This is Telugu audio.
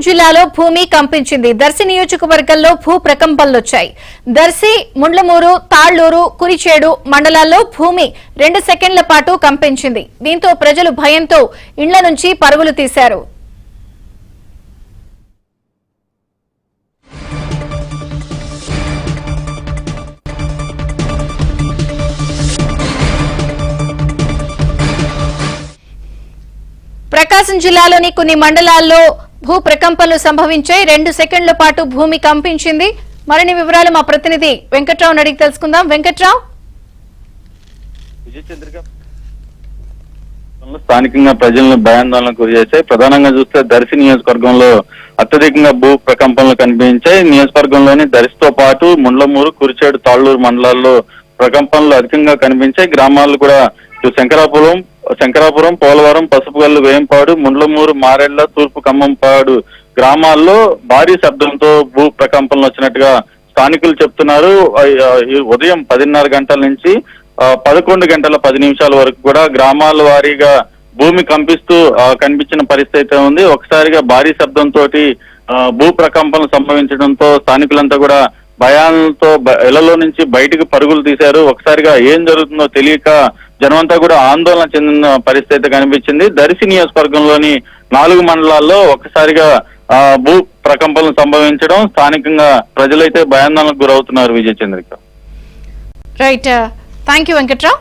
జిల్లాలో భూమి కంపించింది. దర్శి నియోజకవర్గంలో భూ ప్రకంపనలొచ్చాయి. దర్శి, ముండ్లమూరు, తాళ్లూరు, కురిచేడు మండలాల్లో భూమి 2 సెకండ్ల పాటు కంపించింది. దీంతో ప్రజలు భయంతో ఇండ్ల నుంచి పరుగులు తీశారు. ప్రకాశం జిల్లాలోని కొన్ని మండలాల్లో భూ ప్రకంపనలు సంభవించాయి. 2 సెకండ్ల పాటు భూమి కంపించింది. మరిన్ని వివరాలు మా ప్రతినిధి వెంకట్రావు అడిగి తెలుసుకుందాం. వెంకట్రావు, స్థానికంగా ప్రజలను భయాందోళనకు గురి చేశాయి. ప్రధానంగా చూస్తే దర్శి నియోజకవర్గంలో అత్యధికంగా భూ ప్రకంపనలు కనిపించాయి. నియోజకవర్గంలోని దర్శితో పాటు ముండ్లమూరు, కురిచేడు, తాళ్లూరు మండలాల్లో ప్రకంపనలు అధికంగా కనిపించాయి. గ్రామాలు కూడా శంకరాపురం, పోలవరం, పసుపుగల్లు, వేంపాడు, ముండ్లమూరు, మారెళ్ల, తూర్పు ఖమ్మంపాడు గ్రామాల్లో భారీ శబ్దంతో భూ ప్రకంపనలు వచ్చినట్టుగా స్థానికులు చెప్తున్నారు. ఉదయం 10:30 గంటల నుంచి 11 గంటల 10 నిమిషాల వరకు కూడా గ్రామాల వారీగా భూమి కంపిస్తూ కనిపించిన పరిస్థితి ఉంది. ఒకసారిగా భారీ శబ్దంతో భూ ప్రకంపనలు సంభవించడంతో స్థానికులంతా కూడా భయాలతో ఇళ్లలో నుంచి బయటకు పరుగులు తీశారు. ఒకసారిగా ఏం జరుగుతుందో తెలియక జనమంతా కూడా ఆందోళన చెందిన పరిస్థితి కనిపించింది. దర్శి నియోజకవర్గంలోని 4 మండలాల్లో ఒక్కసారిగా భూ ప్రకంపనలు సంభవించడం స్థానికంగా ప్రజలైతే భయాందోళనకు గురవుతున్నారు. Vijaya Chandrika. Right, thank you Venkatrao.